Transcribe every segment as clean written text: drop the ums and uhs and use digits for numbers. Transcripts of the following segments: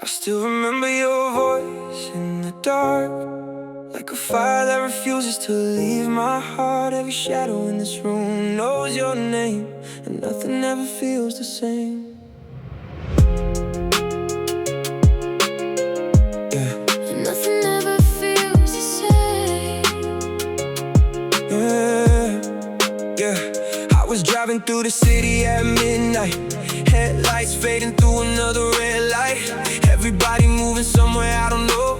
I still remember your voice in the dark, like a fire that refuses to leave my heart. Every shadow in this room knows your name, and nothing ever feels the same. Yeah. And nothing ever feels the same. Yeah. I was driving through the city at midnight, headlights fading through another red light. Everybody moving somewhere I don't know,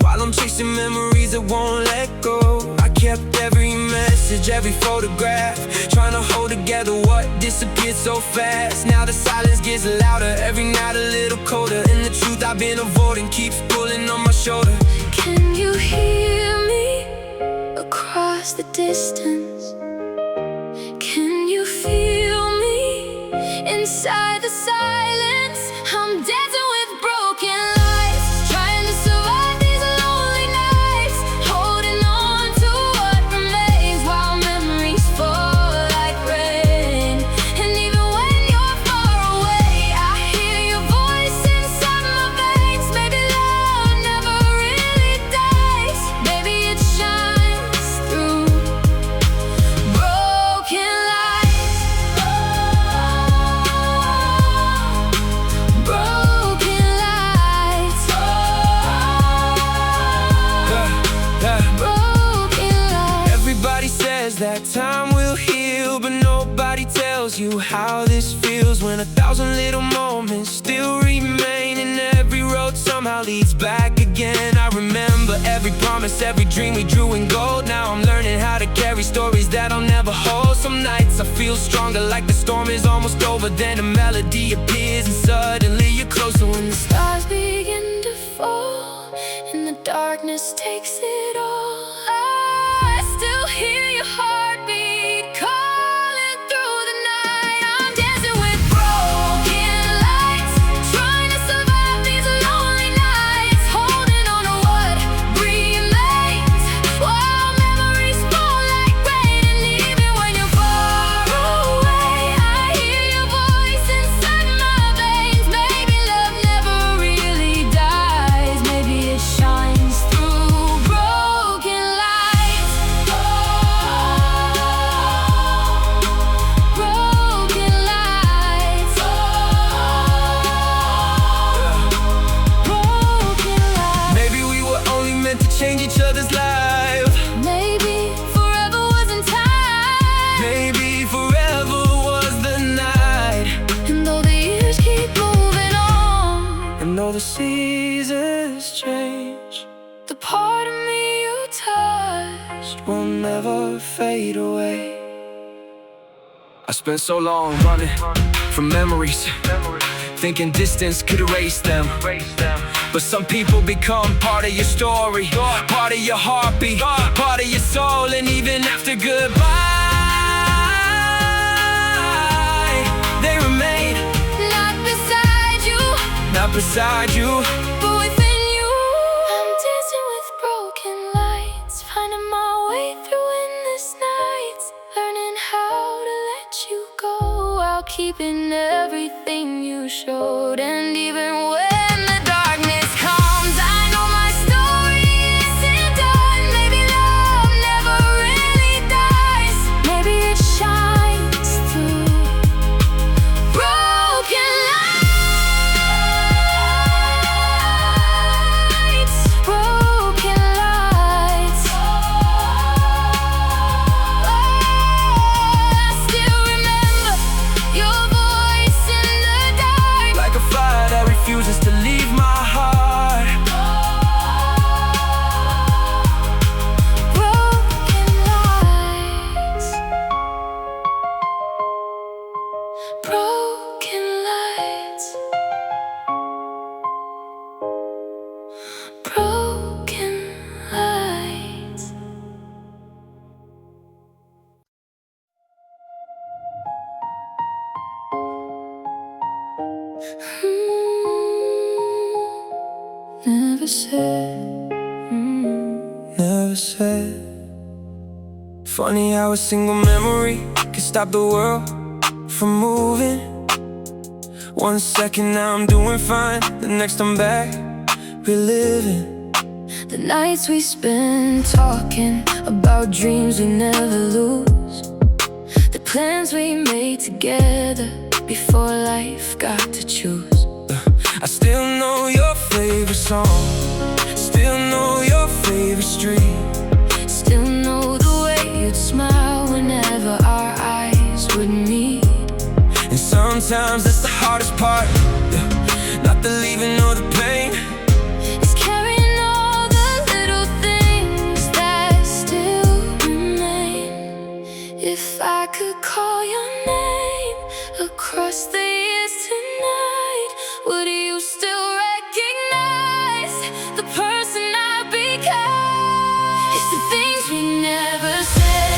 while I'm chasing memories that won't let go. I kept every message, every photograph, trying to hold together what disappeared so fast. Now the silence gets louder, every night a little colder, and the truth I've been avoiding keeps pulling on my shoulder. Can you hear me across the distance? Can you feel me inside the silence? I'm dancing with broken lights, trying to survive these lonely nights, holding on to what remains while memories fall like rain. And even when you're far away, I hear your voice inside my veins. Maybe love never really dies, maybe it shines through broken lights. Broken lights. Broken lights. Everybody says that time will heal, but nobody tells you how this feels when 1,000 little moments still remain, and every road somehow leads back again. I remember every promise, every dream we drew in gold. Now I'm learning how to carry stories that I'll never hold. Some nights I feel stronger, like the storm is almost over, then a melody appears and suddenly you're closer. When the Stars begin to fall and the darkness takes it all, I still hear your heartbeat calling through the night. I'm dancing with broken lights, trying to survive these lonely nights, holding on to what remains while memories fall like rain. And even when you're far away, I hear your voice inside my veins. Maybe love never really dies, maybe it shines through broken lights. Broken lights. Broken lights. maybe we were only meant to change each other's lives. Maybe forever wasn't time. Maybe forever was the night. And though the years keep moving on, And though the seasons change, the part of me you touch will never fade away. I spent so long running from memories, thinking distance could erase them. But some people become part of your story, part of your heartbeat, part of your soul. And even after goodbye, they remain, not beside you, not beside you. but within you. I'm dancing with broken lights, finding my way through endless nights, learning how to let you go while keeping everything you showed. And even when the darkness comes, I know my story isn't done. Maybe love never really dies, maybe it shines through broken lights. Broken lights. I still remember your voice in the dark, Like a fire that refuses to leave my heart. broken lights. Broken lights. Broken lights. Never said. Never said. Funny how a single memory can stop the world from moving. One second now I'm doing fine, the next I'm back, reliving the nights we spent talking about dreams we never lose, the plans we made together before life got to choose. I still know your favorite song, still know your favorite street, still know the way you'd smile whenever our eyes would meet. and sometimes that's the hardest part, not the leaving or the pain. It's carrying all the little things that still remain. If I could call your name across the years tonight, would you still recognize the person I became? It's the things we never said,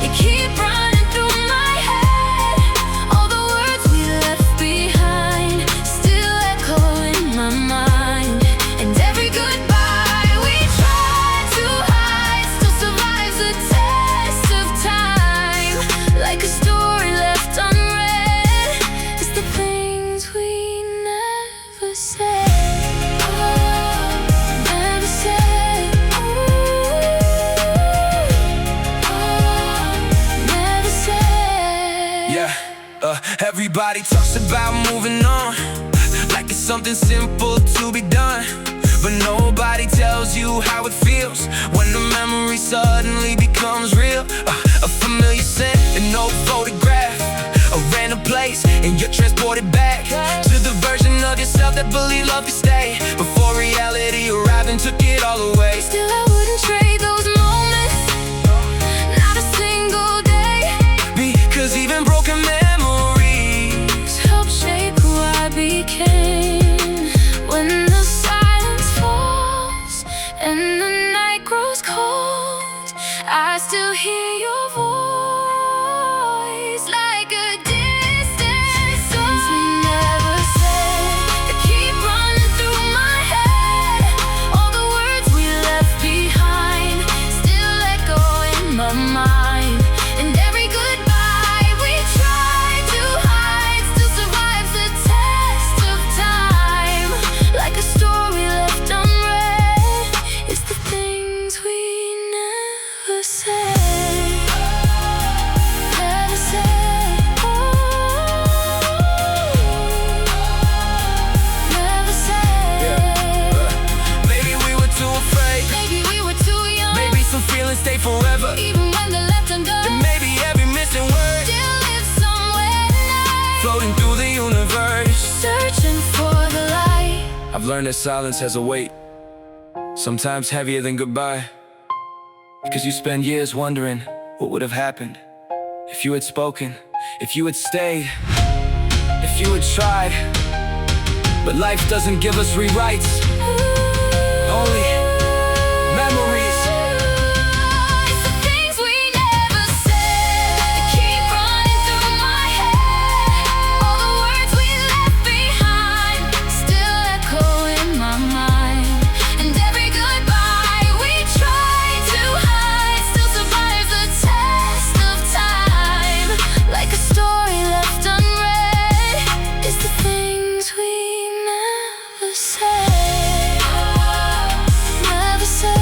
they keep running through my head. All the words we left behind still echo in my mind. And every goodbye we tried to hide still survives the test of time. Like a story left unread, it's the things we never said. Never said. Never said. Yeah, everybody talks about moving on, like it's something simple to be done. But nobody tells you how it feels when the memory suddenly becomes real. A familiar scent, an old photograph, a random place, and you're transported back to the version of yourself that believed love could stay before reality arrived and took it all away. Still I wouldn't trade those moments, not a single day, Because even broken memories help shape who I became. When the silence falls and the night grows cold, I still hear your voice like a distant song. Things we never said, they keep running through my head. All the words we left behind still echo in my mind. And every goodbye we tried to hide still survives the test of time. Like a story left unread, it's the things we never said. Never said. Never said. maybe we were too afraid, Maybe we were too young, maybe some feelings stay forever, even when they're left undone. and maybe every missing word Still live somewhere tonight, floating through the universe. searching for the light. I've learned that silence has a weight, sometimes heavier than goodbye. Because you spend years wondering what would have happened if you had spoken, if you had stayed, if you had tried. But life doesn't give us rewrites, only memories. It's the things we never said, they keep running through my head. All the words we left behind still echo in my mind. And every goodbye we tried to hide still survives the test of time. Like a story left unread, it's the things we never said. Never said.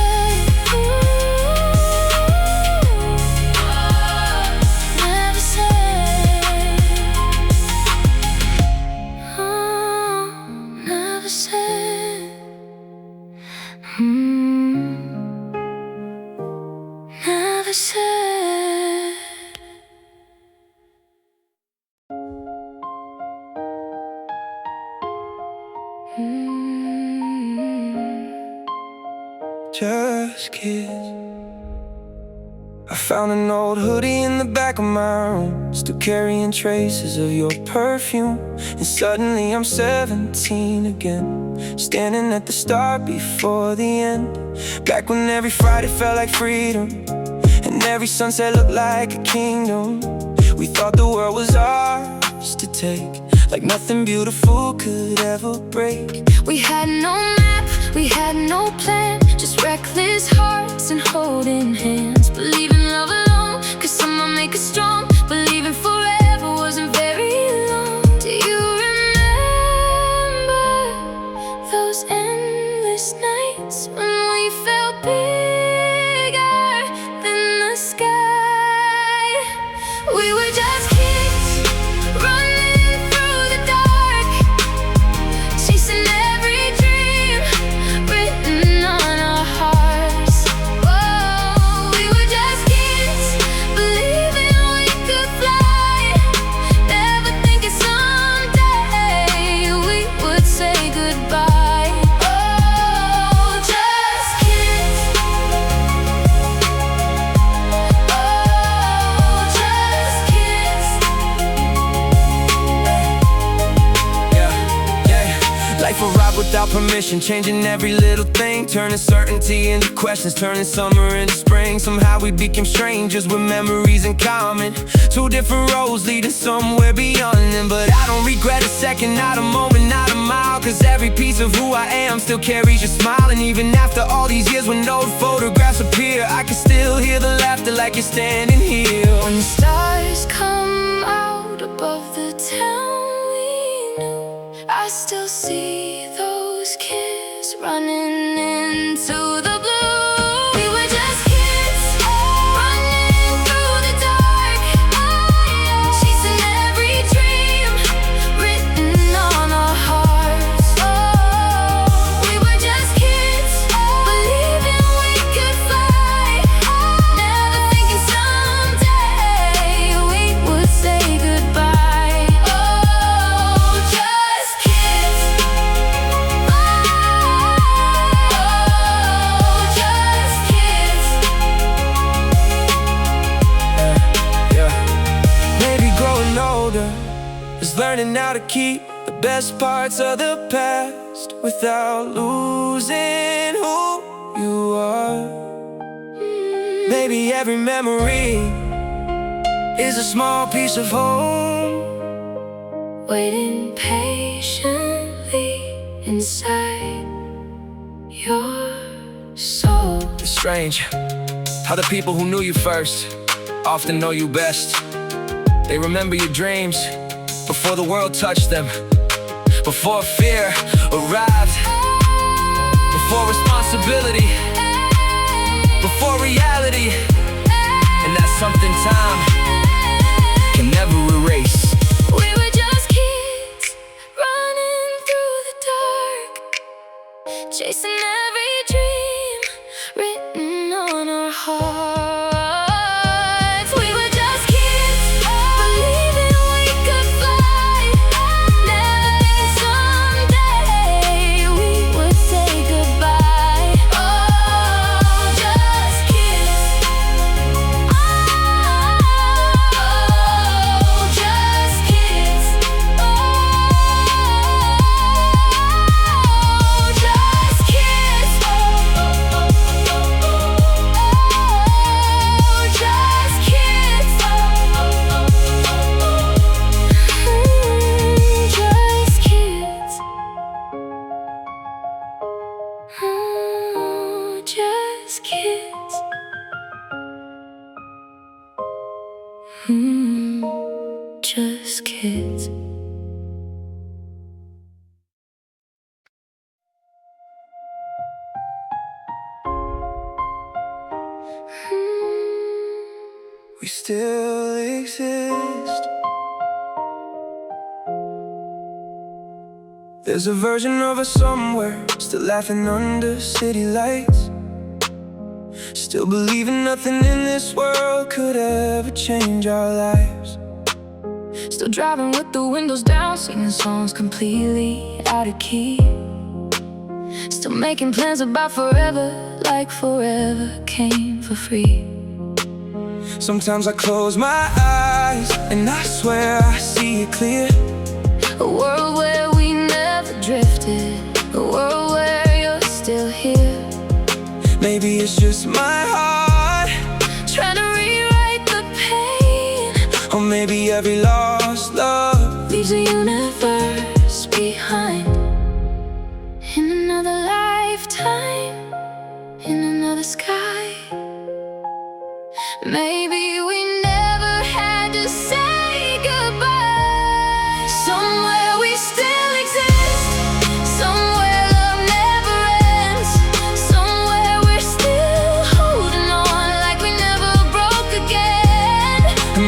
Never said. Never said. Never said. Just kiss. I found an old hoodie in the back of my room, still carrying traces of your perfume. And suddenly I'm 17 again, standing at the start before the end. Back when every Friday felt like freedom, and every sunset looked like a kingdom. We thought the world was ours to take, like nothing beautiful could ever break. We had no map, we had no plan, just reckless hearts and holding hands. Believing love alone could somehow make us strong. Believing forever wasn't very long. Do you remember Life a ride without permission, changing every little thing, turning certainty into questions, turning summer into spring. Somehow we became strangers with memories in common. Two different roads leading somewhere beyond them. But I don't regret a second, not a moment, not a mile, cause every piece of who I am still carries your smile. And even after all these years when old photographs appear, I can still hear the laughter like you're standing here. When the stars come out above the town we knew, I still see those kids running into the blue. We were just kids running through the dark, chasing every dream written on our hearts. We were just kids believing we could fly, never thinking someday we would say goodbye. Just kids. Just kids. Yeah. Maybe growing older is learning how to keep the best parts of the past without losing who you are. Maybe every memory is a small piece of home, Waiting patiently inside your soul. It's strange how the people who knew you first often know you best. They remember your dreams before the world touched them, before fear arrived, before responsibility, before reality. And that's something time can never erase. We were just kids running through the dark, chasing every dream written on our hearts. We were just kids believing we could fly, never thinking someday we would say goodbye. Just kids. Just kids. Just kids. Just kids. Just kids. Just kids. Just kids. We still exist. There's a version of us somewhere, still laughing under city lights, still believing nothing in this world could ever change our lives. Still driving with the windows down, singing songs completely out of key. Still making plans about forever, like forever came for free. Sometimes I close my eyes and I swear I see it clear. A world where we never drifted, a world where you're still here. Maybe it's just my heart, Trying to rewrite the pain, or maybe every lost love leaves a universe behind. In another lifetime, in another sky. Maybe we never had to say goodbye. Somewhere we still exist, somewhere love never ends, somewhere we're still holding on like we never broke again.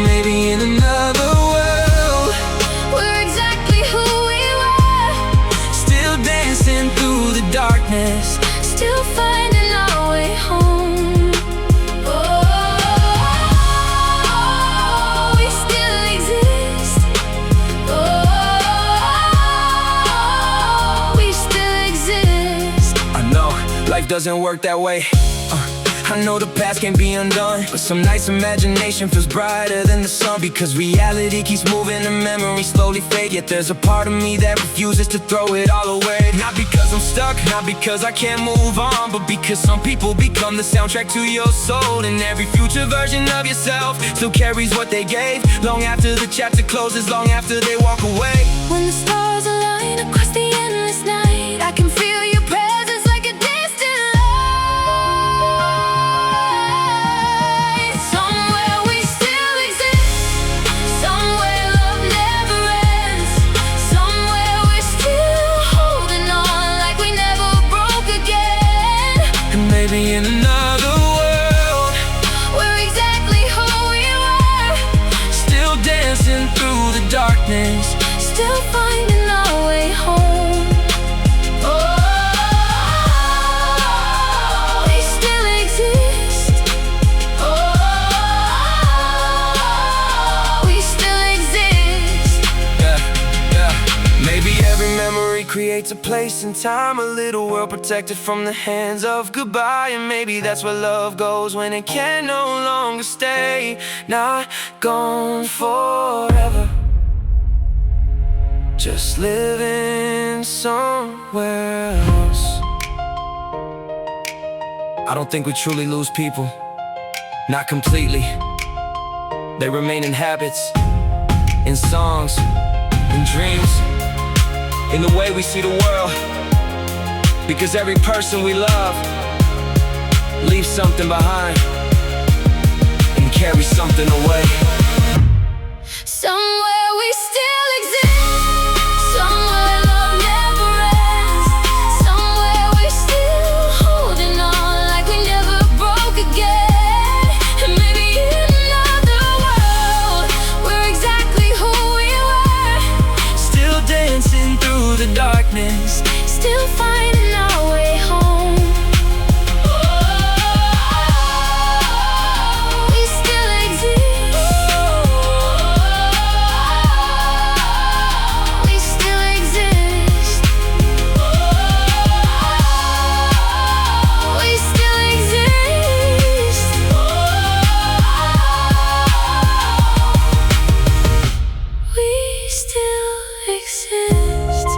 Maybe in another world We're exactly who we were, still dancing through the darkness, still finding our way home. We still exist. We still exist. I know life doesn't work that way. I know the past can't be undone, but some nights imagination feels brighter than the sun. Because reality keeps moving and memories slowly fade. Yet there's a part of me that refuses to throw it all away. Not because I'm stuck, not because I can't move on, but because some people become the soundtrack to your soul. And every future version of yourself still carries what they gave, long after the chapter closes, long after they walk away. When the stars align across the endless night, I can feel your presence like a distant light. Somewhere we still exist, somewhere love never ends, somewhere we're still holding on like we never broke again. And maybe in another world, we're exactly who we were, still dancing through the darkness, still finding our way home. Oh, we still exist. Oh, we still exist. yeah. Maybe every memory creates a place in time, a little world protected from the hands of goodbye. And maybe that's where love goes when it can no longer stay, not gone forever, just living somewhere else. I don't think we truly lose people, not completely. They remain in habits, in songs, in dreams, in the way we see the world. Because every person we love leaves something behind and carries something away. Somewhere we still exist, somewhere love never ends, somewhere we're still holding on like we never broke again. And maybe in another world, we're exactly who we were, Still dancing through the darkness, still finding our way home. We still exist. We still exist. We still exist. We still exist.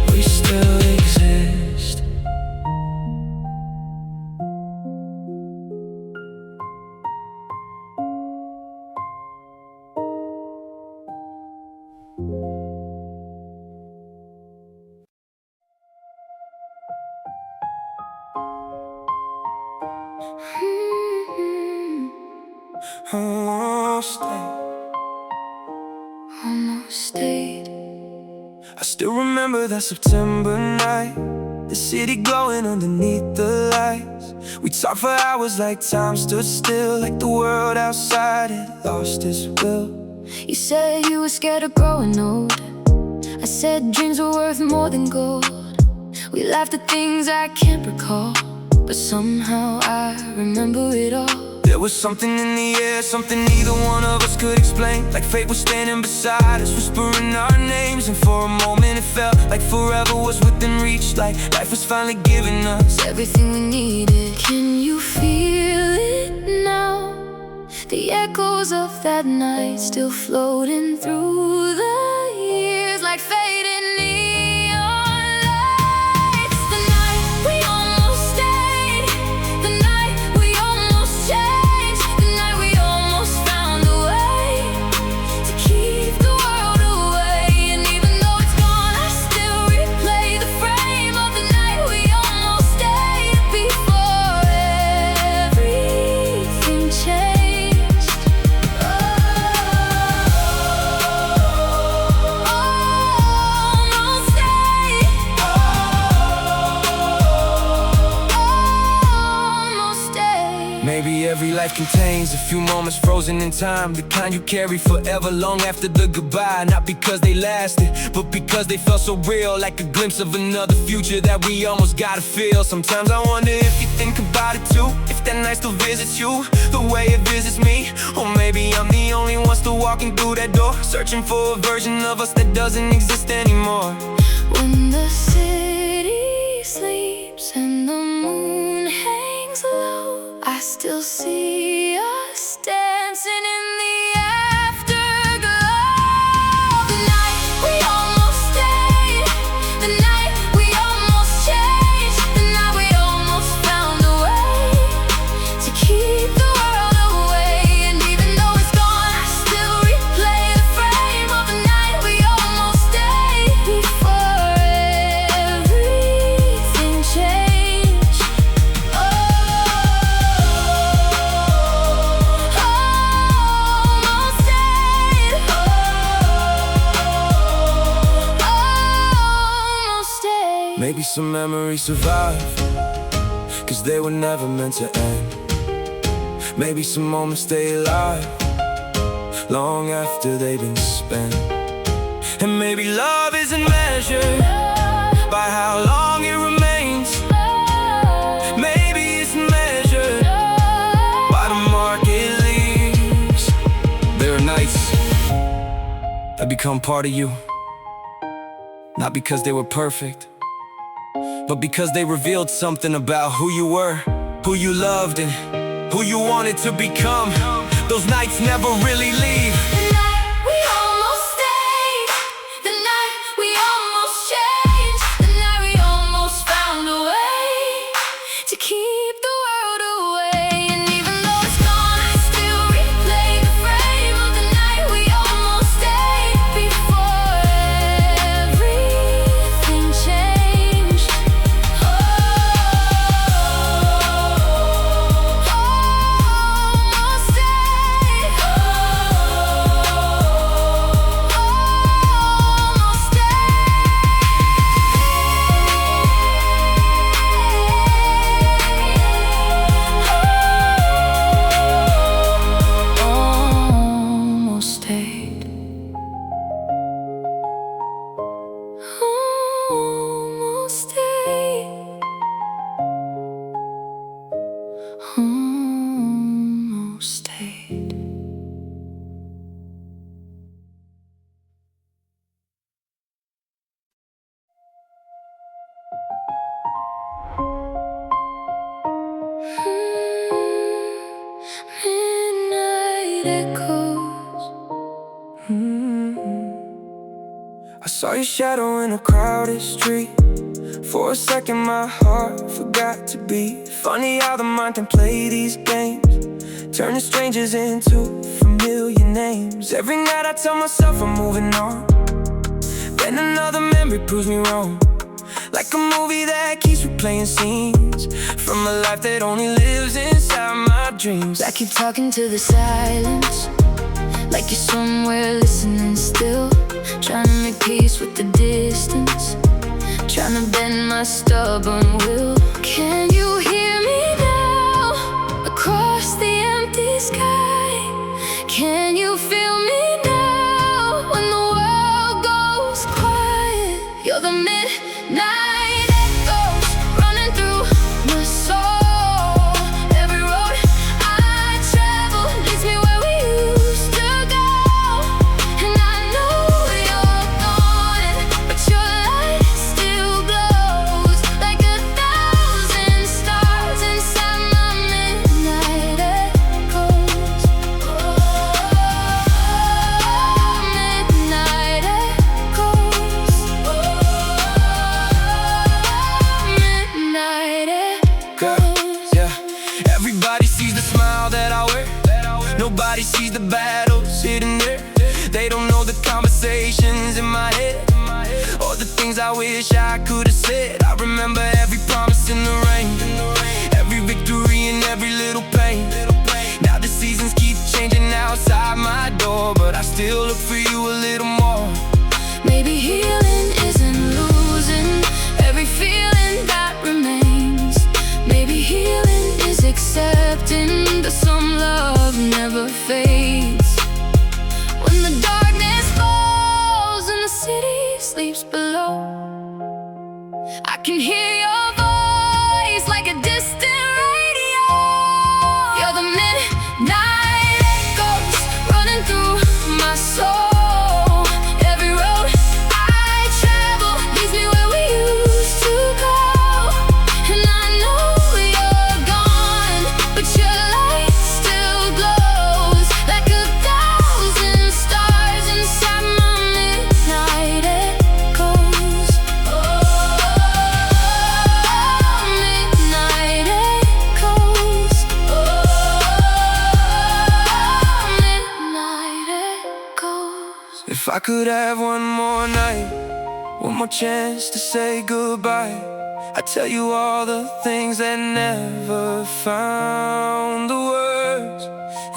we still exist. Almost stayed. Almost stayed. I still remember that September night, the city glowing underneath the lights. We talked for hours like time stood still, like the world outside had lost its will. You said you were scared of growing old. I said dreams were worth more than gold. We laughed at things I can't recall, but somehow I remember it all. There was something in the air, something neither one of us could explain. Like fate was standing beside us, whispering our names. And for a moment it felt like forever was within reach, like life was finally giving us Everything we needed. Can you feel it now? The echoes of that night still floating through the years like fading neon lights. The night we almost stayed, the night we almost changed, the night we almost found a way to keep the world away. And even though it's gone, I still replay the frame of the night we almost stayed before everything changed. Oh, Maybe every life contains a few moments frozen in time, the kind you carry forever, long after the goodbye. Not because they lasted, but because they felt so real, like a glimpse of another future that we almost gotta feel. Sometimes I wonder if you think about it too, if that night still visits you the way it visits me. Or maybe I'm the only one still walking through that door, searching for a version of us that doesn't exist anymore. When the city sleeps and the moon hangs low, I still see us dancing in the afterglow. The night we almost stayed, the night we almost changed, the night we almost found a way to keep the world away. And even though it's gone, I still replay the frame of the night we almost stayed before everything changed. Almost stayed, almost stayed. Maybe some memories survive, cause they were never meant to end. Maybe some moments stay alive, long after they've been spent. And maybe love isn't measured by how long it remains. Maybe it's measured by the mark it leaves. There are nights that become part of you, not because they were perfect, but because they revealed something about who you were, who you loved, and who you wanted to become. Those nights never really leave. The night we almost stayed, the night we almost changed, the night we almost found a way to keep the world away. And even though it's gone, I still replay the frame of the night we almost stayed before everything changed. Almost stayed, almost stayed, almost stayed, almost stayed. Midnight echoes. I saw your shadow in a crowded street. For a second my heart forgot to beat. Funny how the mind can play these games, turning strangers into familiar names. Every night I tell myself I'm moving on, then another memory proves me wrong. Like a movie that keeps replaying scenes from a life that only lives inside my dreams. I keep talking to the silence, like you're somewhere listening still, trying to make peace with the distance, trying to bend my stubborn will. Can you hear me now, across the empty sky? Can you feel me now, when the world goes quiet? You're the midnight echoes running through my soul. Every road I travel leads me where we used to go. And I know you're gone, but your light still glows like 1,000 stars inside my midnight echoes. Midnight echoes. Midnight echoes. Yeah, everybody sees the smile that I wear, nobody sees the battles hidden there. They don't know the conversations in my head, or the things I wish I could have said. I remember every promise in the rain, every victory and every little pain. Now the seasons keep changing outside my door, but I still look for you a little more. Maybe healing isn't losing every feeling that remains. Maybe healing is accepting never fades. When the darkness falls and the city sleeps below, I can hear your voice like a distant radio. You're the midnight echoes running through my soul. Every road I travel leads me where we used to go. And I know you're gone, but your light still glows like 1,000 stars inside my midnight echoes. Oh, midnight echoes. Oh, midnight echoes. If I could have one more night, one more chance to say goodbye, I'd tell you all the things that never found the words.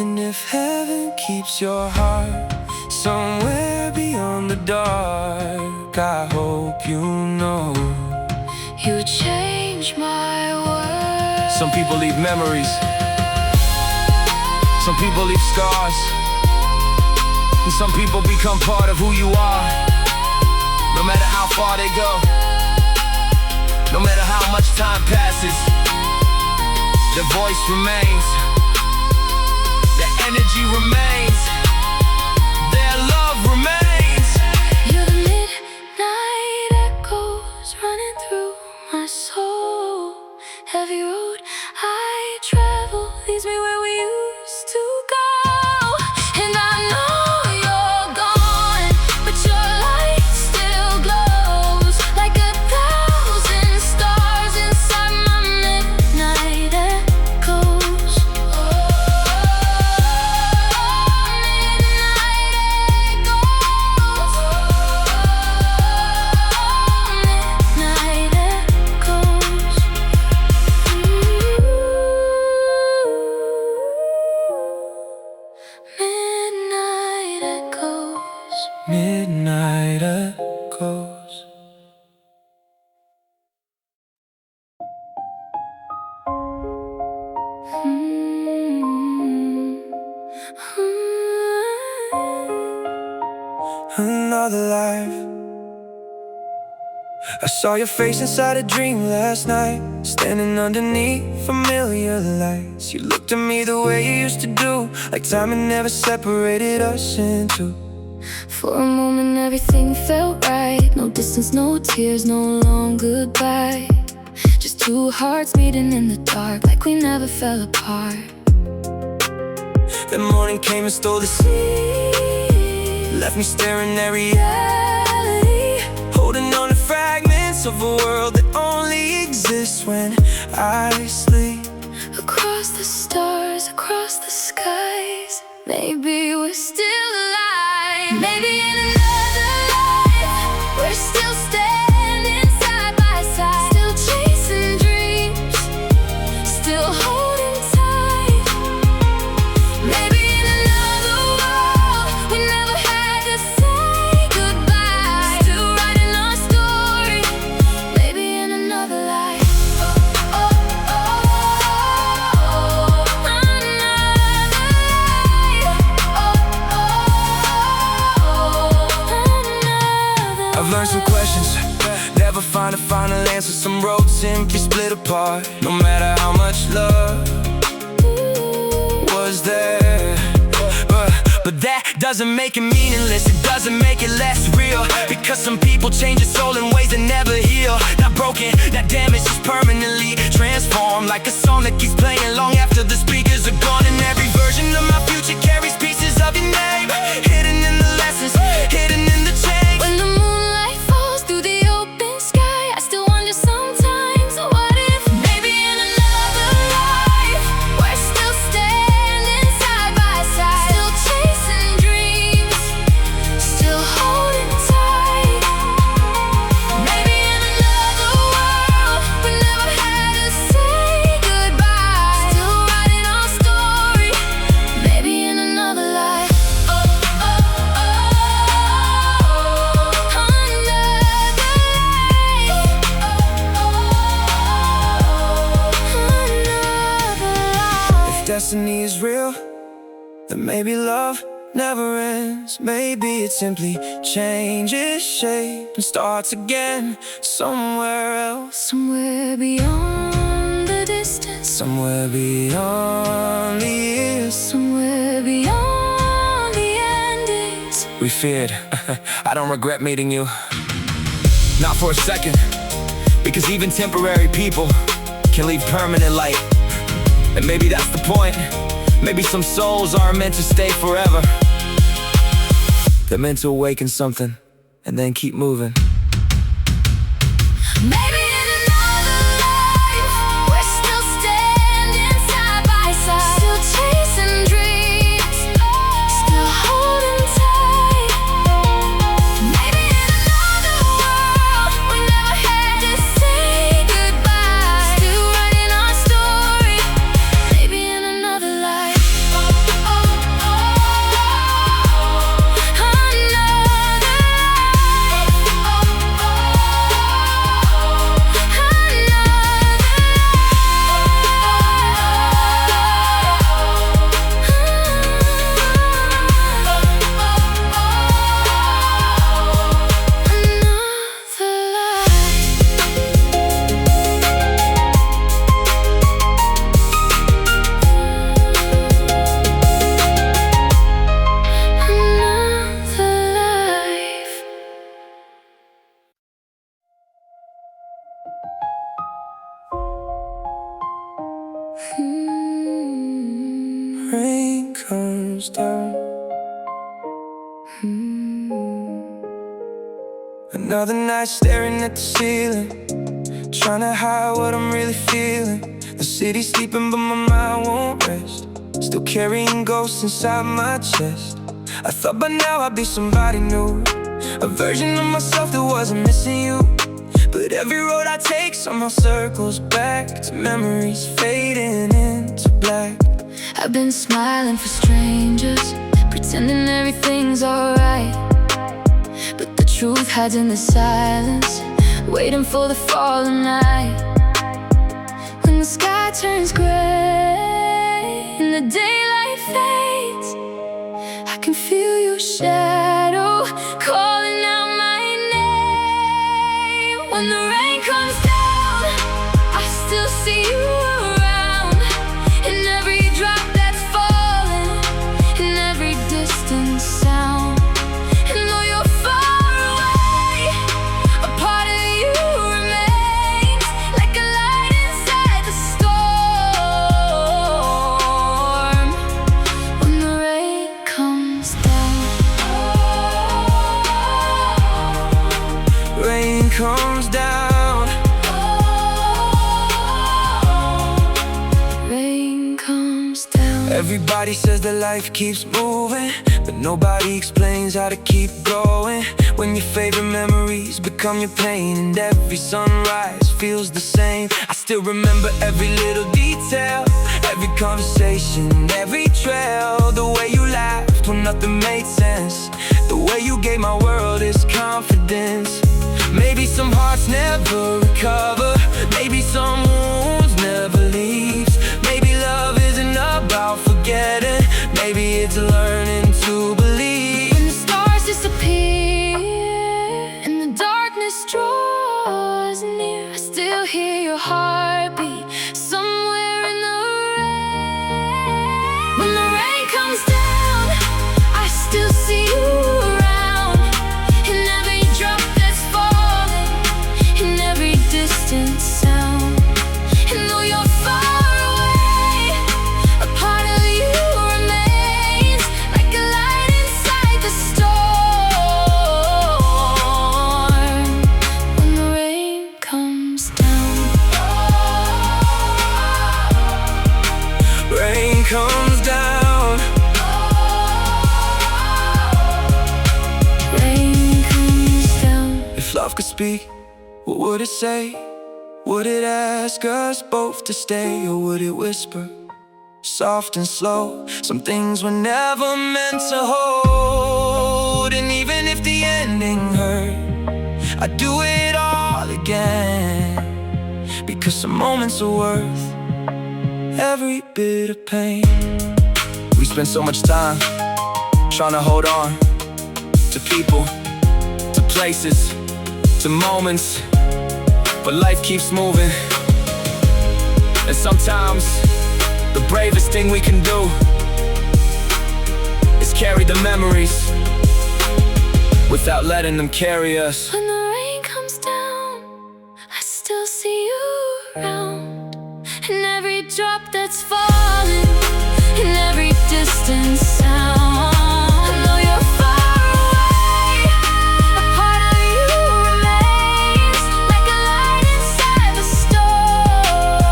And if heaven keeps your heart somewhere beyond the dark, I hope you know You change my world. some people leave memories, some people leave scars, and some people become part of who you are. No matter how far they go, no matter how much time passes, their voice remains, their energy remains, their love remains. You're the midnight echoes running through my soul. Every road I travel leads me where we used to go. And I know you're gone, but your light still glows like 1,000 stars inside my midnight echoes. Oh, midnight echoes. Midnight echoes. Midnight echoes. Midnight echoes. Another life. I saw your face inside a dream last night, standing underneath familiar lights. You looked at me the way you used to do, like time had never separated us in two. For a moment everything felt right. No distance, no tears, no long goodbye. Just two hearts meeting in the dark, like we never fell apart. The morning came and stole the sea, left me staring at reality, holding on to fragments of a world that only exists when I sleep. Across the stars, across the skies, maybe we're still alive. Maybe in another life, we're still standing side by side, still chasing dreams, still holding tight. Maybe in another world, we never had to say goodbye, still writing our story. Maybe in another life. Oh, oh, oh, another life. I've learned some questions, never find a final answer. Some roads simply split apart. No matter how much love was there, but that doesn't make it meaningless. It doesn't make it less real, because some people change their soul in ways that never heal. Not broken, not damaged, just permanently transformed, like a song that keeps playing long after the speakers are gone. And every version of my future carries pieces of your name, hidden in the lessons, hidden in the change. When the moonlight falls through the open sky, I still wonder sometimes, what if maybe in another life, we're still standing side by side, still chasing dreams, still holding tight. Maybe in another world, we never had to say goodbye, still writing our story. Maybe in another life. Oh, oh, oh, another life. Another life. If destiny is real, That maybe love never ends. Maybe it simply changes shape and starts again somewhere else. Somewhere beyond the distance, Somewhere beyond the years somewhere beyond the endings. we feared. I don't regret meeting you, not for a second, because even temporary people can leave permanent light. And maybe that's the point. Maybe some souls aren't meant to stay forever. They're meant to awaken something and then keep moving. Maybe in another life, we're still standing side by side, still chasing dreams, still holding tight. Maybe in another world, we never had to say goodbye, still writing our story. Maybe in another life, Rain comes down. Another night staring at the ceiling, trying to hide what I'm really feeling. The city's sleeping but my mind won't rest, still carrying ghosts inside my chest. I thought by now I'd be somebody new, a version of myself that wasn't missing you. But every road I take somehow circles back to memories fading into black. I've been smiling for strangers, pretending everything's alright, but the truth hides in the silence, waiting for the fall of night. When the sky turns gray and the daylight fades, I can feel your shadow calling out my name. When the rain comes down, I still see you around, in every drop that's falling, in every distant sound. And though you're far away, a part of you remains, like a light inside the storm. When the rain comes down, Rain comes down. rain comes down. Everybody says that life keeps moving, but nobody explains how to keep going. When your favorite memories become your pain, and every sunrise feels the same. I still remember every little detail, every conversation, every trail. The way you laughed when nothing made sense, the way you gave my world its confidence. Maybe some hearts never recover, maybe some wounds never leaves. Maybe love isn't about forgetting, maybe it's learning to believe. When the stars disappear and the darkness draws near, I still hear your heartbeat somewhere in the rain. When the rain comes down, I still see you around, in every drop that's falling, in every distant sound. And though you're far away, a part of you remains, like a light inside the storm. When the rain comes down, Rain comes down. rain comes down. If love could speak, what would it say? Would it ask us both to stay, or would it whisper, soft and slow, some things were never meant to hold? And even if the ending hurt, I'd do it all again, because some moments are worth every bit of pain. We spend so much time trying to hold on to people, to places, to moments, but life keeps moving. And sometimes the bravest thing we can do is carry the memories without letting them carry us. When the rain comes down, I still see you around. And every drop that's falling, in every distant sound, I know you're far away. A part of you remains, like a light inside the storm.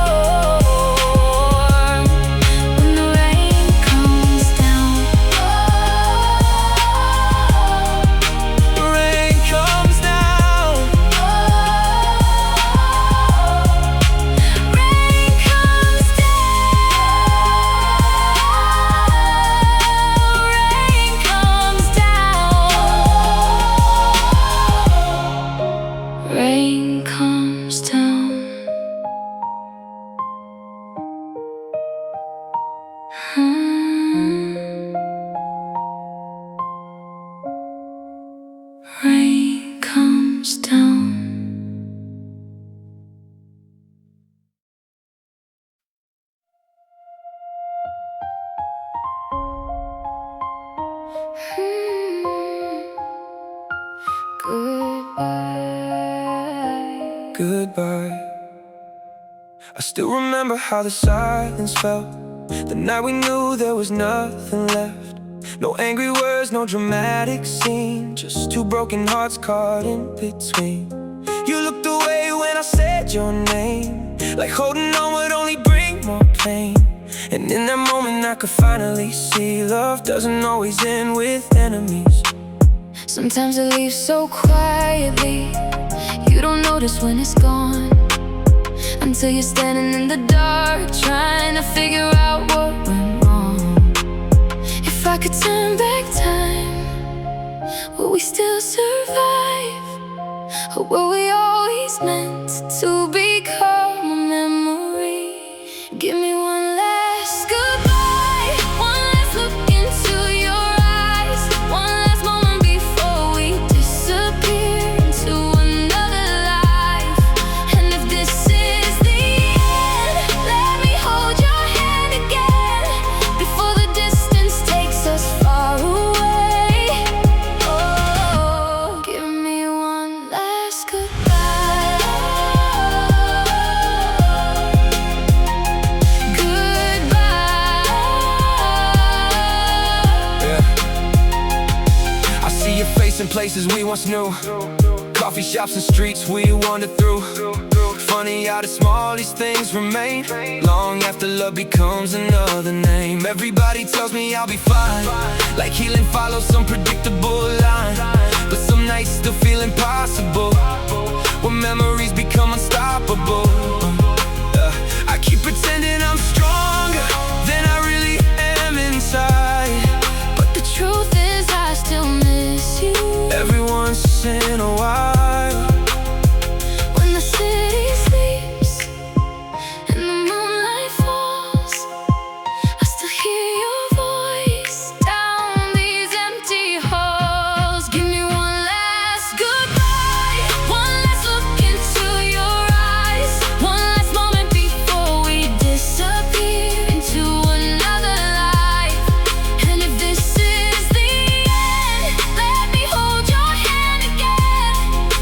When the rain comes down, Rain comes down, rain comes down, rain comes down. Rain comes down. Goodbye. goodbye. I still remember how the silence felt the night we knew there was nothing left. No angry words, no dramatic scene, just two broken hearts caught in between. You looked away when I said your name, like holding on would only bring more pain. And in that moment I could finally see love doesn't always end with enemies. Sometimes it leaves so quietly, you don't notice when it's gone, until you're standing in the dark, trying to figure out what went wrong. If I could turn back time, would we still survive? Or were we always meant to become a memory? Give me one last goodbye, one last look into your eyes, one last moment before we disappear into another life. And if this is the end, let me hold your hand again, before the distance takes us far away. Oh, give me one last goodbye. I see your face in places we once knew, coffee shops and streets we wandered through. Funny how the smallest things remain long after love becomes another name. Everybody tells me I'll be fine, like healing follows some predictable line, but some nights still feel impossible when memories become unstoppable. I keep pretending I'm stronger than I really am inside, But the truth is I still miss you. every once in a while. When the city sleeps and the moonlight falls, I still hear your voice down these empty halls. Give me one last goodbye, one last look into your eyes, one last moment before we disappear into another life. And if this is the end, let me hold your hand again,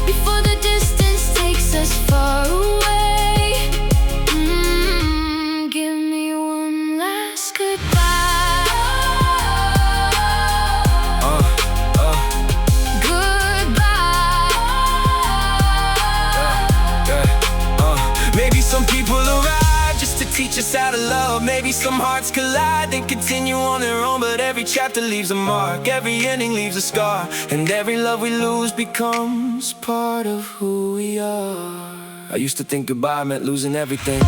before the distance takes us far away. Give me one last goodbye. Goodbye. Maybe some people arrive just to teach us how to love. Maybe some hearts collide, then continue on their own. But every chapter leaves a mark, every ending leaves a scar, and every love we lose becomes part of who we are. I used to think goodbye meant losing everything,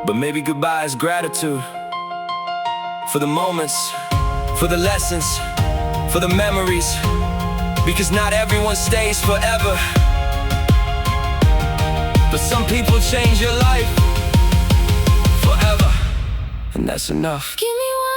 but maybe goodbye is gratitude for the moments, for the lessons, for the memories, because not everyone stays forever. But some people change your life forever, and that's enough. Give me one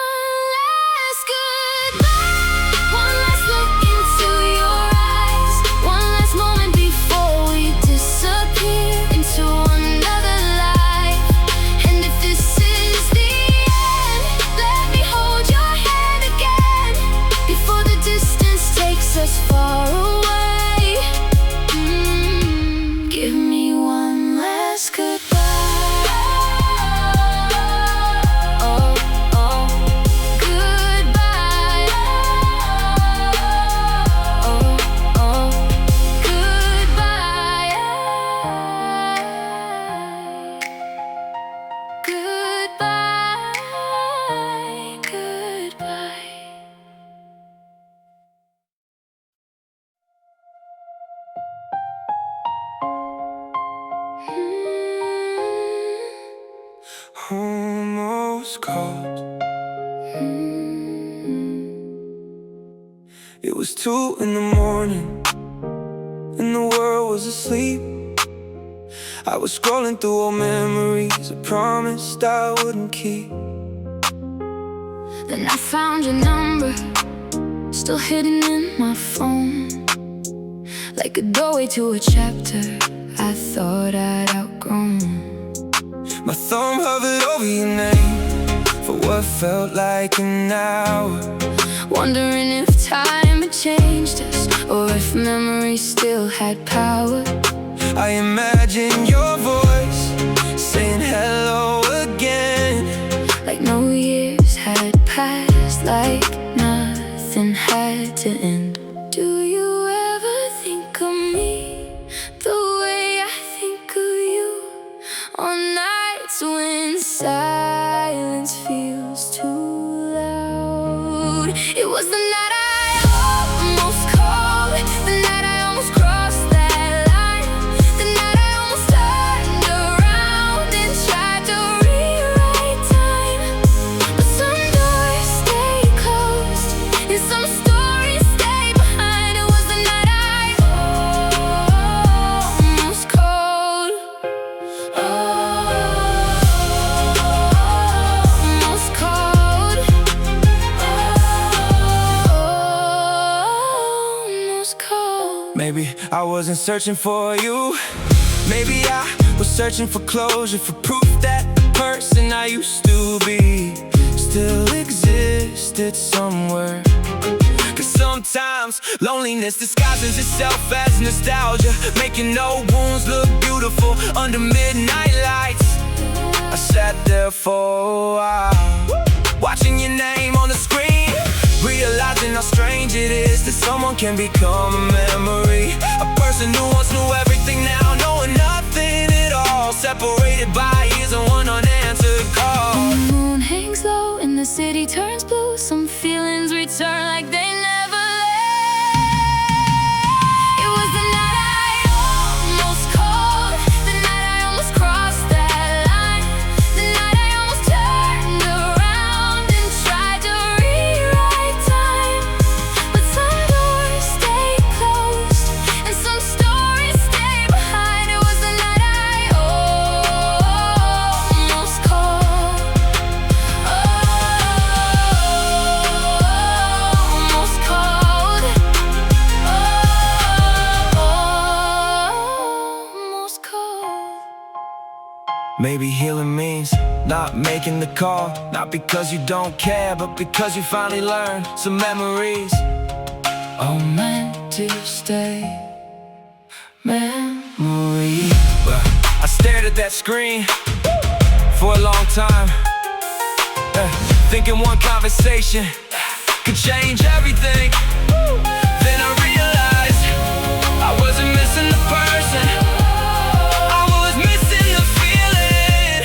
almost called. It was 2 in the morning and the world was asleep. I was scrolling through old memories I promised I wouldn't keep. Then I found your number, still hidden in my phone, like a doorway to a chapter I thought I'd outgrown. My thumb hovered over your name for what felt like an hour, wondering if time had changed us, or if memory still had power. I imagine your voice saying hello again, like no years had passed, like nothing had to end. Do you ever think of me the way I think of you? On nights when silence feels too loud. It was the night I almost called, the night I almost crossed that line, the night I almost turned around and tried to rewrite time. But some doors stay closed and some stories stay behind. It was the night I almost called, almost called, almost called. Maybe I wasn't searching for you. Maybe I was searching for closure, for proof that the person I used to be still existed somewhere. Cause sometimes loneliness disguises itself as nostalgia, making old wounds look beautiful under midnight lights. I sat there for a while, watching your name on the screen, realizing how strange it is that someone can become a memory. A person who once knew everything, now knowing nothing at all, separated by years and one unanswered call. When the moon hangs low and the city turns blue, some feelings return like they never left. It was the night I almost called, the night I almost crossed that line, the night I almost turned around and tried to rewrite time. But some doors stay closed and some stories stay behind. It was the night I almost called, almost called, almost called. Maybe healing means not making the call, not because you don't care, but because you finally learned some memories are meant to stay. Memory. Well, I stared at that screen for a long time, thinking one conversation could change everything. Then I realized I wasn't missing the person, I was missing the feeling.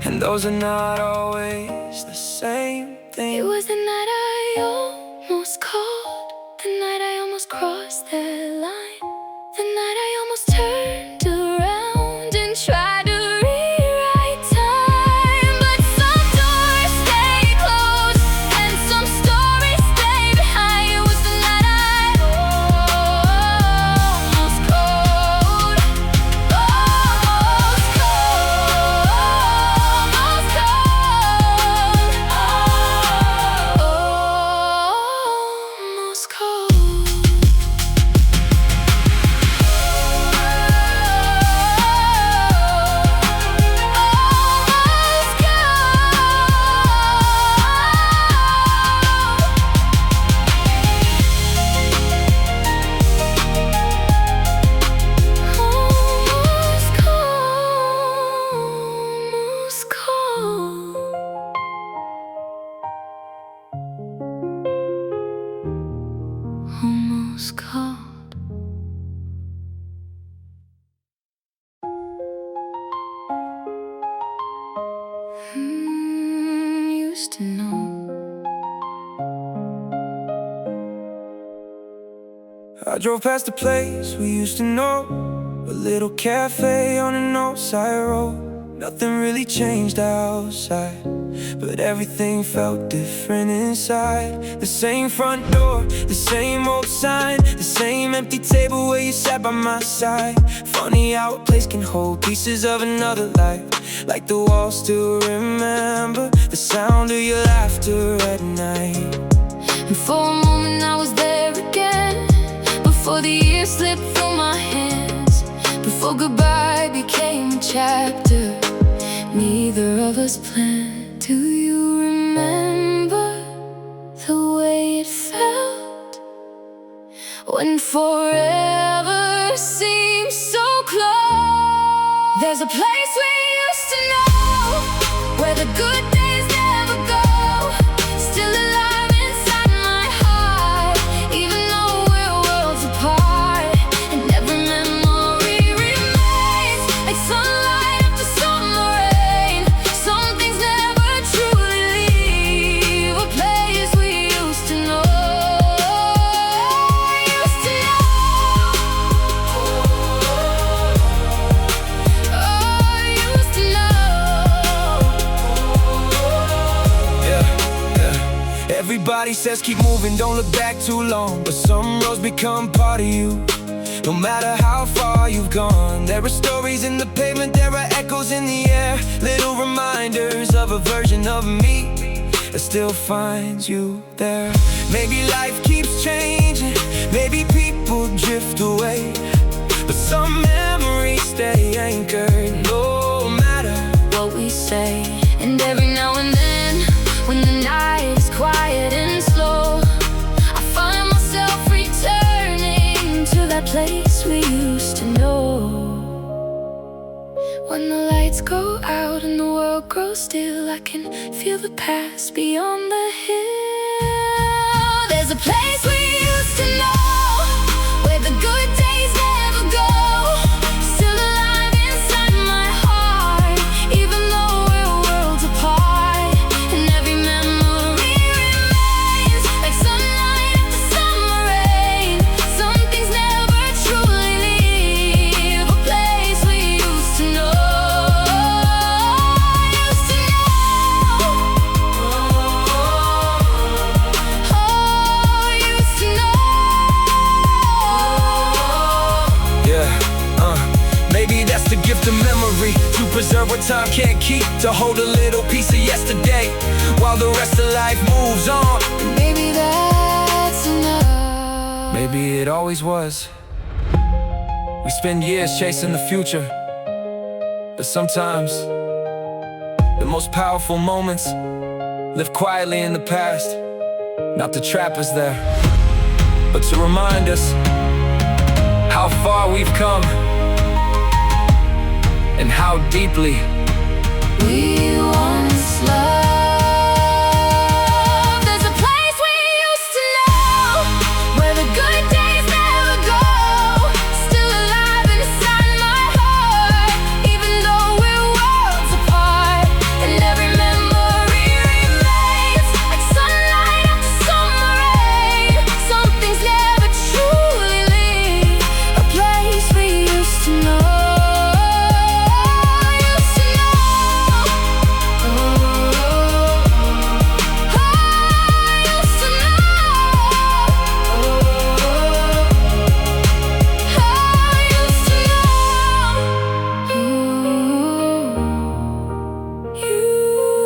And those are not always the same thing. It was the night I almost called, the night I almost crossed that line, the night I almost turned around and tried to rewrite time. But some doors stay closed and some stories stay behind. It was the night I almost called, almost called, almost called, almost called. Almost called. Used to know. I drove past the place we used to know, a little cafe on an old side road. Nothing really changed outside. but everything felt different inside. The same front door, the same old sign, the same empty table where you sat by my side. Funny how a place can hold pieces of another life, like the walls still remember the sound of your laughter at night. And for a moment I was there again, before the years slipped through my hands, before goodbye became a chapter neither of us planned. Do you remember the way it felt when forever seemed so close? There's a place we used to know, where the good days never go, still alive inside my heart, even though we're worlds apart. And every memory remains like sunlight after summer rain. Some things never truly leave a place we used to know. Used to know. Oh, used to know. Yeah. Everybody says keep moving, don't look back too long, but some roads become part of you. No matter how far you've gone, there are stories in the pavement, there are echoes in the air, little reminders of a version of me that still finds you there. Maybe life keeps changing, maybe people drift away, but some memories stay anchored no matter What we say. And every now and then, when the night is quiet and slow, I find myself returning to that place we used to know. When the lights go out and the world grows still, I can feel the past beyond the hill. There's a place we used to know, where the good days never go, still alive inside my heart, even though we're worlds apart. And every memory remains like sunlight after summer rain. Some things never truly leave a place we used to know. Used to know. Oh, used to know. Yeah, maybe that's the gift of memory, to preserve what time can't keep, to hold a little piece of yesterday while the rest of life moves on. Maybe that's enough. Maybe it always was. We spend years chasing the future, but sometimes the most powerful moments live quietly in the past, not to trap us there, but to remind us how far we've come and how deeply We once loved. There's a place we used to know, where the good days never go, still alive inside my heart, even though we're worlds apart. And every memory remains like sunlight after summer rain. Some things never truly leave a place we used to know. Used to know. Oh, used to know.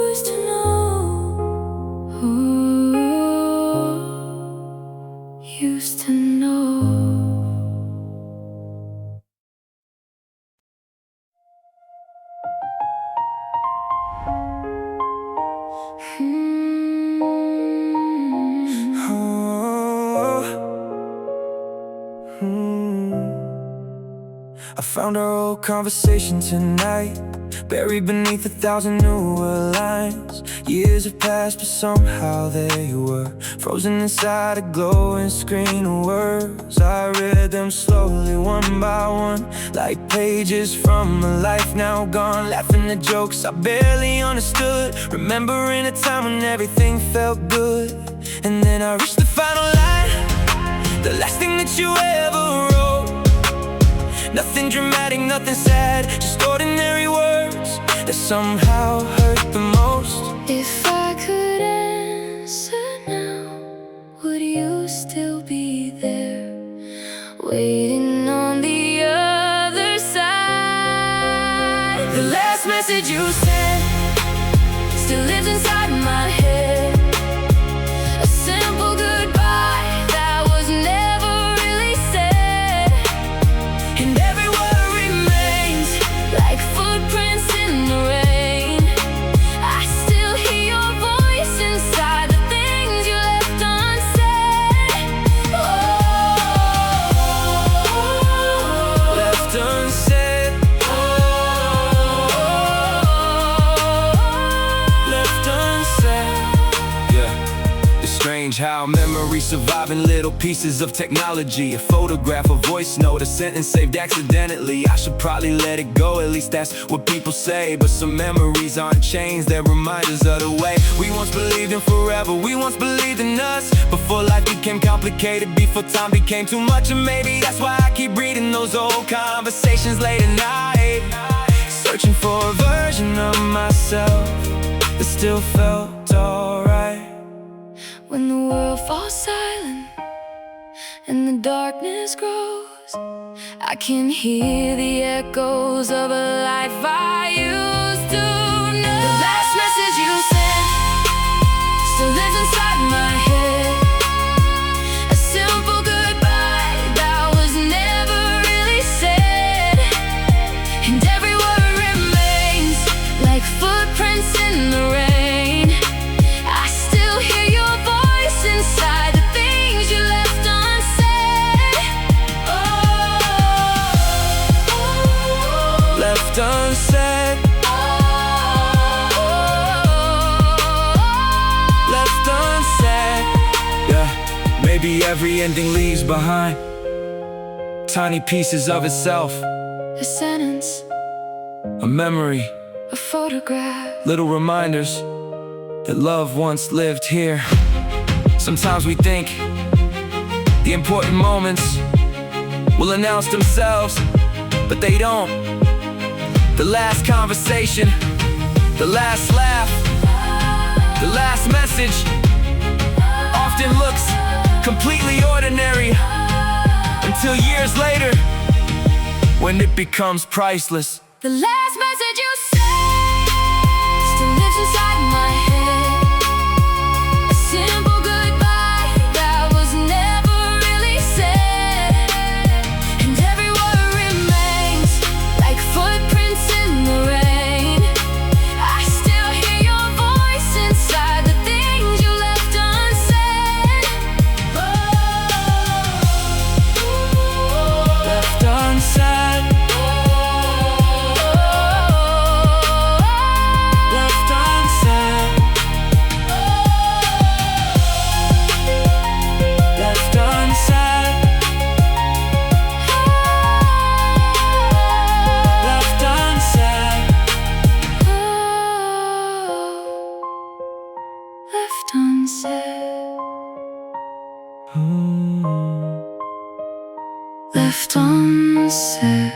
Used to know. Used to know. I found our old conversation tonight, buried beneath 1,000 newer lines. Years have passed, but somehow there you were, frozen inside a glowing screen of words. I read them slowly, one by one, like pages from a life now gone. Laughing at jokes I barely understood, remembering a time when everything felt good. And then I reached the final line, the last thing that you ever wrote. Nothing dramatic, nothing sad, just ordinary words. that somehow hurt the most? If I could answer now, would you still be there, waiting on the other side? The last message you sent still lives inside my head. A simple goodbye that was never really said, and every word remains like footprints in the rain. I still hear your voice inside the things you left unsaid. Oh, Left unsaid. Left unsaid. Yeah. It's strange how memories survive in little pieces of technology. A photograph, a voice note, a sentence saved accidentally. I should probably let it go, at least that's what people say. But some memories aren't chains, they're reminders of the way we once believed in forever. We once believed in us before life became complicated, before time became too much. And maybe that's why I keep reading those old conversations late at night, searching for a version of myself that still felt alright. when the world falls silent and the darkness grows, I can hear the echoes of a life I used to know. The last message you sent still lives inside my head. A simple goodbye that was never really said, and every word remains like footprints in the rain. I still hear your voice inside the things you left unsaid. Left unsaid. Left unsaid. Yeah, maybe every ending leaves behind tiny pieces of itself. A sentence, A memory, a photograph. little reminders that love once lived here. Sometimes we think the important moments will announce themselves, but they don't. The last conversation, the last laugh, the last message often looks completely ordinary until years later, when it becomes priceless. The last message you sent still lives inside my head. A simple goodbye that was never really said, and every word remains like footprints in the rain. I still hear your voice inside the things you left unsaid. Left unsaid. Left unsaid. Left unsaid. Left unsaid. Left unsaid. Left unsaid.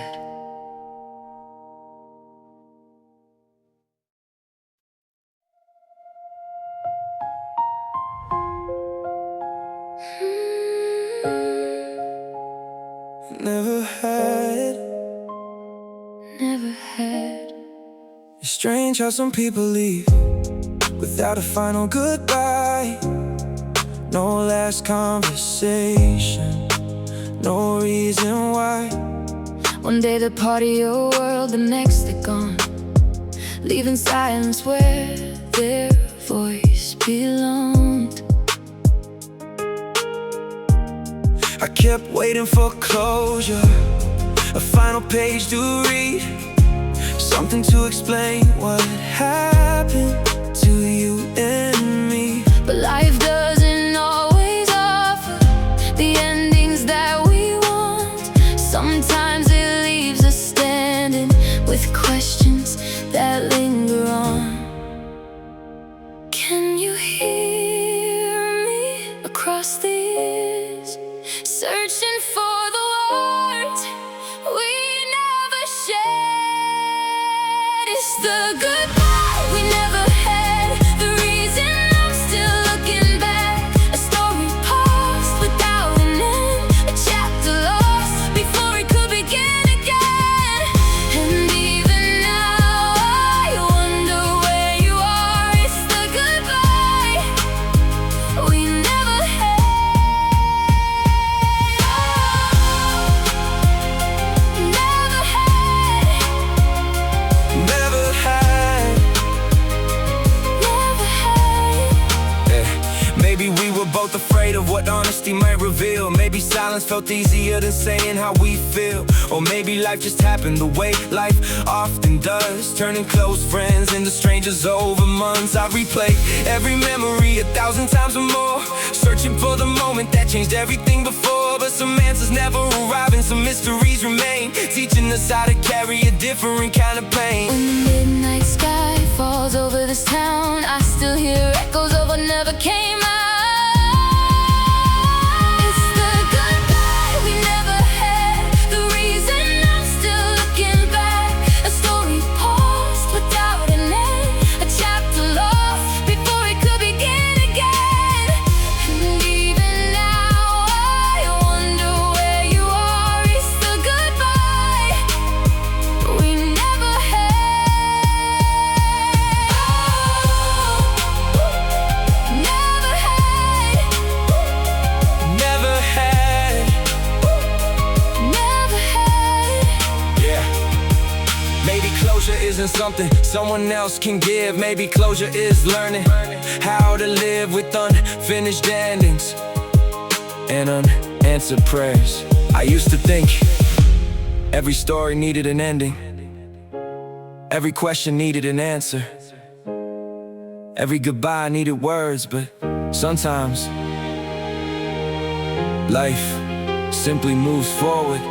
Never had. Never had. It's strange how some people leave without a final goodbye. No last conversation, no reason why. One day they're part of your world, the next they're gone, leaving silence where their voice belonged. I kept waiting for closure, a final page to read, something to explain what happened to you and me. But life doesn't always offer the endings that we want. Sometimes it leaves us standing with questions that linger on. Can you hear me across the years, searching for the words we never shared? It's the were both afraid of what honesty might reveal. Maybe silence felt easier than saying how we feel. Or maybe life just happened the way life often does, turning close friends into strangers over months. I replay every memory 1,000 times or more, searching for the moment that changed everything before. But some answers never arrive and some mysteries remain, teaching us how to carry a different kind of pain. When the midnight sky falls over this town, I still hear echoes of what never came out. It's the goodbye we never had, the reason I'm still looking back. A story paused without an end, a chapter lost before it could begin again. And even now I wonder where you are. It's the goodbye we never had. Never had. Never had. Never had. Yeah. Maybe closure isn't something someone else can give. Maybe closure is learning how to live with unfinished endings and unanswered prayers. I used to think every story needed an ending, every question needed an answer, every goodbye needed words. But sometimes life simply moves forward,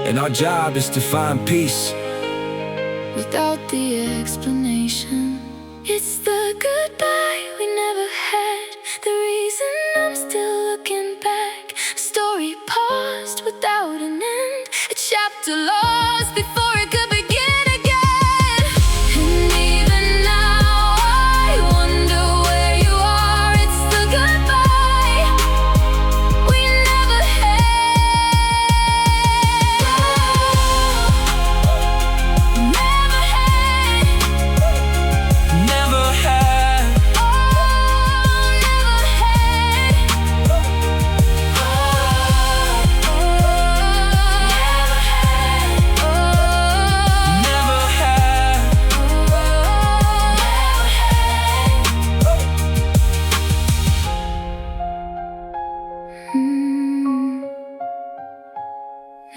and our job is to find peace Without the explanation, it's the goodbye we never had, the reason I'm still looking back. A story paused without an end, a chapter lost before it could begin again. And even now I wonder where you are. It's the goodbye we never had. Never had. never had. Oh, never had.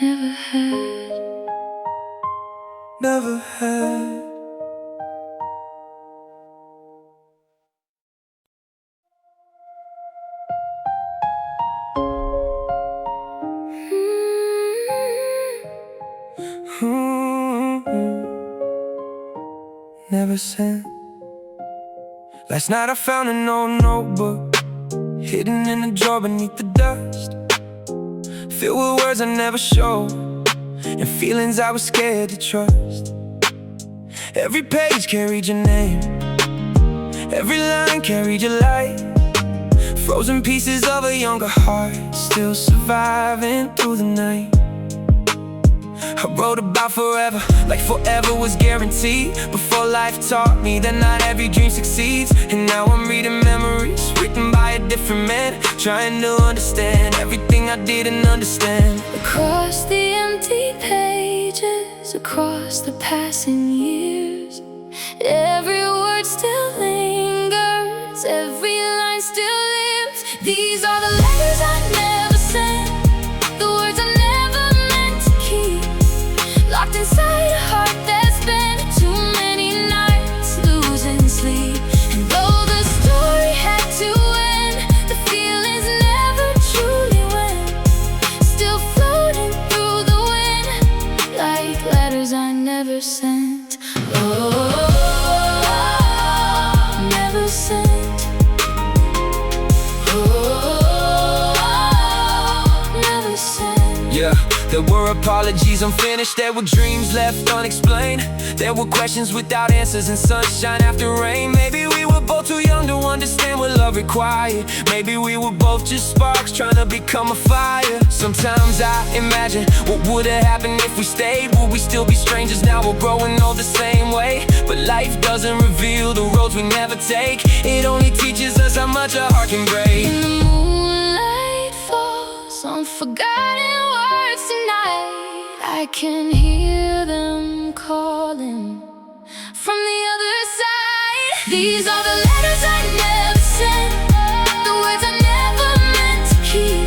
Never had. Never had. Never had. Never sent. Last night I found an old notebook hidden in a drawer beneath the dust, filled with words I never showed and feelings I was scared to trust. Every page carried your name, every line carried your light, frozen pieces of a younger heart still surviving through the night. I wrote about forever, like forever was guaranteed, before life taught me that not every dream succeeds. And now I'm reading memories written by a different man, trying to understand everything I didn't understand. Across the empty pages, across the passing years, every word still lingers, every line still lives. These are the letters I never sent, the words I never meant to keep, locked inside a heart that's spent too many nights losing sleep. And though the story had to end, the feelings never truly went, still floating through the wind, like letters I never sent. Oh, never sent. Oh, never sent. Yeah, there were apologies unfinished, there were dreams left unexplained, there were questions without answers and sunshine after rain. Maybe we were both too young to understand what love required. Maybe we were both just sparks trying to become a fire. Sometimes I imagine what would have happened if we stayed. Would we still be strangers now? We're growing old the same way. But life doesn't reveal the roads we never take, it only teaches us how much a heart can break. And the moonlight falls on forgotten words tonight, I can hear them calling from the other side. These are the letters I never sent, the words I never meant to keep,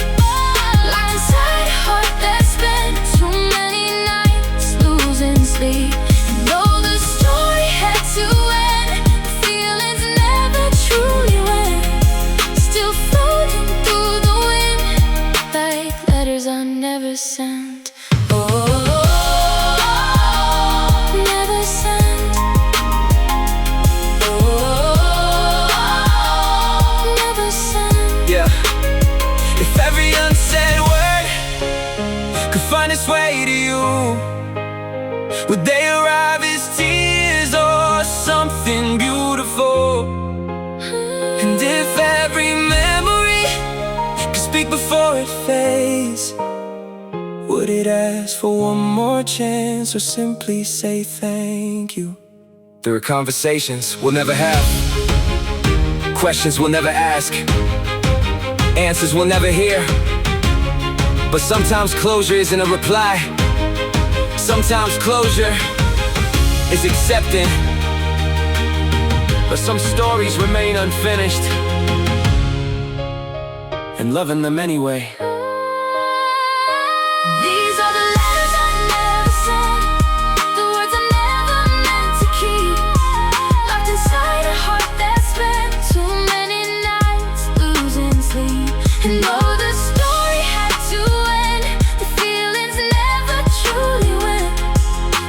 locked inside a heart that spent too many nights losing sleep. And though the story had to end, the feelings never truly went, still floating through the wind like letters I never sent. Never sent. Never sent. Yeah. If every unsaid word could find its way to you, would they arrive as tears or something beautiful? And if every memory could speak before it fades, would it ask for one more chance or simply say thank you? There are conversations we'll never have, questions we'll never ask, answers we'll never hear. But sometimes closure isn't a reply. Sometimes closure is accepting. But some stories remain unfinished, and loving them anyway. These are the letters I never sent, the words I never meant to keep, locked inside a heart that spent too many nights losing sleep. And though the story had to end, the feelings never truly went,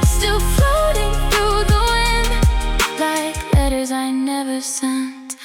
still floating through the wind like letters I never sent.